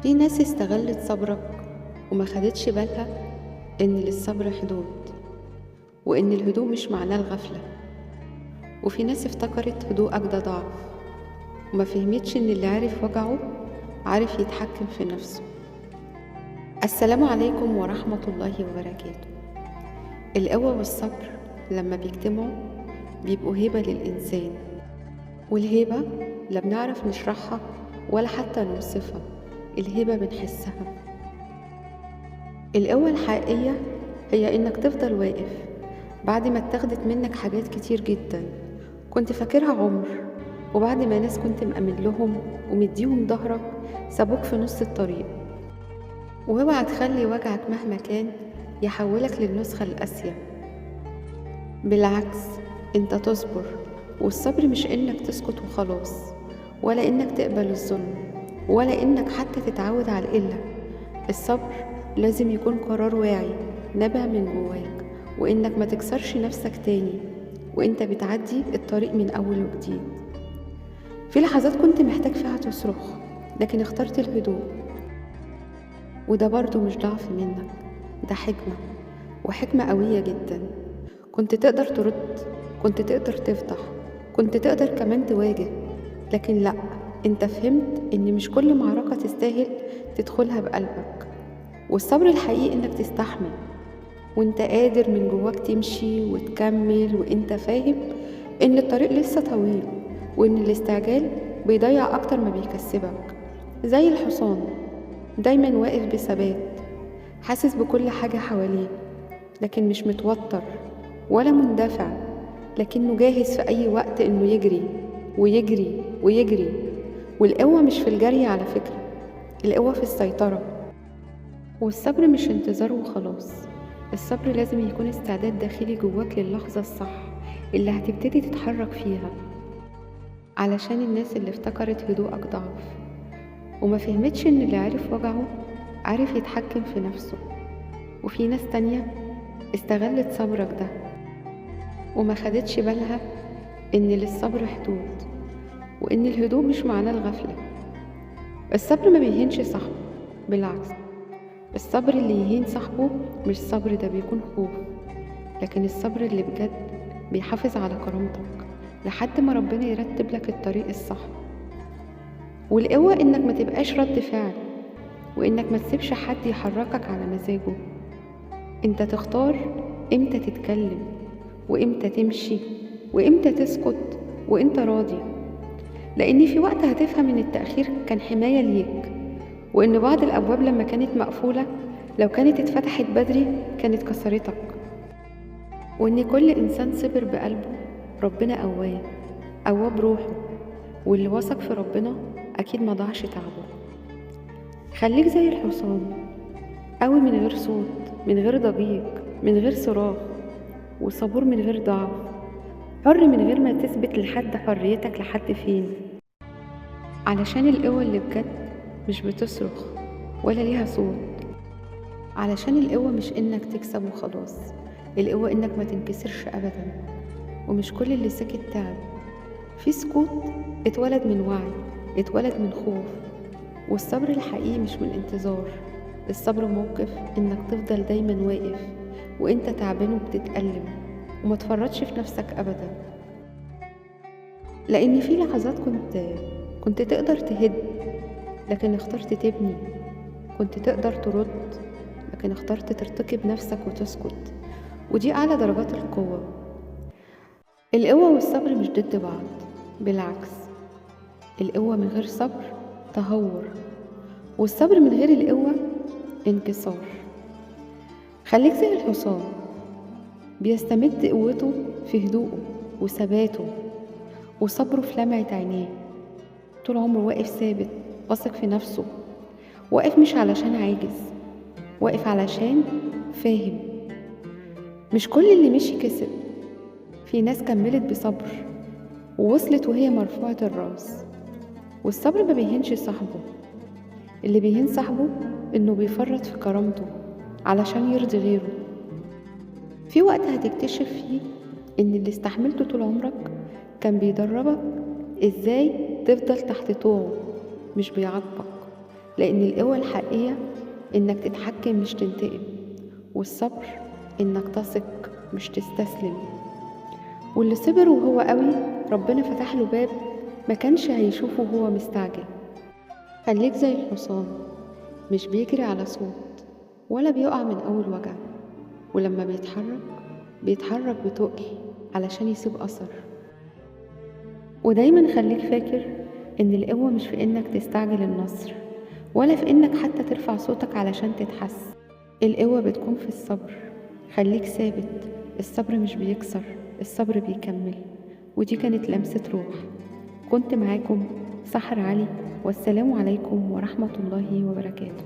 في ناس استغلت صبرك وما خدتش بالها إن للصبر حدود، وإن الهدوء مش معناه الغفلة. وفي ناس افتكرت هدوءك ده ضعف وما فهمتش إن اللي عارف وجعه عارف يتحكم في نفسه. السلام عليكم ورحمة الله وبركاته. القوة والصبر لما بيجتمعوا بيبقوا هبة للإنسان، والهبة لا بنعرف نشرحها ولا حتى نوصفها، الهبة بنحسها. القوة الحقيقية هي إنك تفضل واقف بعد ما اتاخدت منك حاجات كتير جدا كنت فاكرها عمر، وبعد ما ناس كنت مأمن لهم ومديهم ظهرك سابوك في نص الطريق. واوعى تخلي وجعك مهما كان يحولك للنسخة القاسية. بالعكس، انت تصبر، والصبر مش انك تسكت وخلاص، ولا انك تقبل الظلم، ولا انك حتى تتعود على القلة. الصبر لازم يكون قرار واعي نابع من جواك، وانك ما تكسرش نفسك تاني وانت بتعدي الطريق من اول وجديد. في لحظات كنت محتاج فيها تصرخ لكن اخترت الهدوء، وده برضو مش ضعف منك، ده حكمة، وحكمة قوية جدا. كنت تقدر ترد، كنت تقدر تفتح، كنت تقدر كمان تواجه، لكن لأ، انت فهمت ان مش كل معركة تستاهل تدخلها بقلبك. والصبر الحقيقي انك تستحمل وانت قادر من جواك تمشي وتكمل، وانت فاهم ان الطريق لسه طويل، وان الاستعجال بيضيع اكتر ما بيكسبك. زي الحصان دايما واقف بثبات، حاسس بكل حاجة حواليه، لكن مش متوتر ولا مندفع، لكنه جاهز في أي وقت إنه يجري ويجري ويجري. والقوة مش في الجري على فكرة، القوة في السيطرة. والصبر مش انتظار وخلاص، الصبر لازم يكون استعداد داخلي جواك للحظة الصح اللي هتبتدي تتحرك فيها. علشان الناس اللي افتكرت هدوءك ضعف وما فهمتش إن اللي عارف وجعه عارف يتحكم في نفسه. وفي ناس تانية استغلت صبرك ده وما خدتش بالها إن للصبر حدود، وإن الهدوء مش معناه الغفلة. الصبر ما بيهينش صاحبه، بالعكس، الصبر اللي يهين صاحبه مش صبر، ده بيكون خوف. لكن الصبر اللي بجد بيحافظ على كرامتك لحد ما ربنا يرتب لك الطريق الصح. والقوة إنك ما تبقاش رد فعل، وإنك ما تسيبش حد يحركك على مزاجه. انت تختار امتى تتكلم وامتى تمشي وامتى تسكت وانت راضي، لان في وقت هتفهم ان التأخير كان حماية ليك، وان بعض الابواب لما كانت مقفولة لو كانت اتفتحت بدري كانت كسرتك، وان كل انسان صبر بقلبه ربنا قواه، قواه بروحه، واللي وثق في ربنا اكيد ما ضاعش تعبه. خليك زي الحصان، قوي من غير صوت، من غير ضجيج، من غير صراخ، وصبور من غير ضعف، حر من غير ما تثبت لحد حريتك لحد فين. علشان القوة اللي بجد مش بتصرخ ولا ليها صوت. علشان القوة مش انك تكسب وخلاص، القوة انك ما تنكسرش ابدا. ومش كل اللي سكت تعب، في سكوت اتولد من وعي، اتولد من خوف. والصبر الحقيقي مش من انتظار، الصبر موقف انك تفضل دايما واقف وانت تعبان وبتتألم، وما تفرطش في نفسك ابدا. لان في لحظات كنت تقدر تهد لكن اخترت تبني، كنت تقدر ترد لكن اخترت ترتقي بنفسك وتسكت. ودي اعلى درجات القوة. القوة والصبر مش ضد بعض، بالعكس، القوة من غير صبر تهور، والصبر من غير القوة انكسار. خليك زي الحصان، بيستمد قوته في هدوءه وثباته وصبره في لمعة عينيه، طول عمره واقف ثابت واثق في نفسه، واقف مش علشان عاجز، واقف علشان فاهم. مش كل اللي مشي كسب، في ناس كملت بصبر ووصلت وهي مرفوعة الراس. والصبر ما بيهينش صاحبه، اللي بيهين صاحبه انه بيفرط في كرامته علشان يرضي غيره. في وقت هتكتشف فيه ان اللي استحملته طول عمرك كان بيدربك ازاي تفضل تحت طوعه، مش بيعاقبك. لأن القوة الحقيقية إنك تتحكم مش تنتقم، والصبر إنك تثق مش تستسلم. واللي صبر وهو قوي ربنا فتح له باب ما كانش هيشوفه وهو مستعجل. خليك زي الحصان، مش بيجري على صوت ولا بيقع من أول وجع، ولما بيتحرك بتقل علشان يسيب أثر. ودايما خليك فاكر إن القوة مش في إنك تستعجل النصر، ولا في إنك حتى ترفع صوتك علشان تتحس. القوة بتكون في الصبر. خليك ثابت، الصبر مش بيكسر، الصبر بيكمل. ودي كانت لمسة روح. كنت معاكم سحر علي، والسلام عليكم ورحمة الله وبركاته.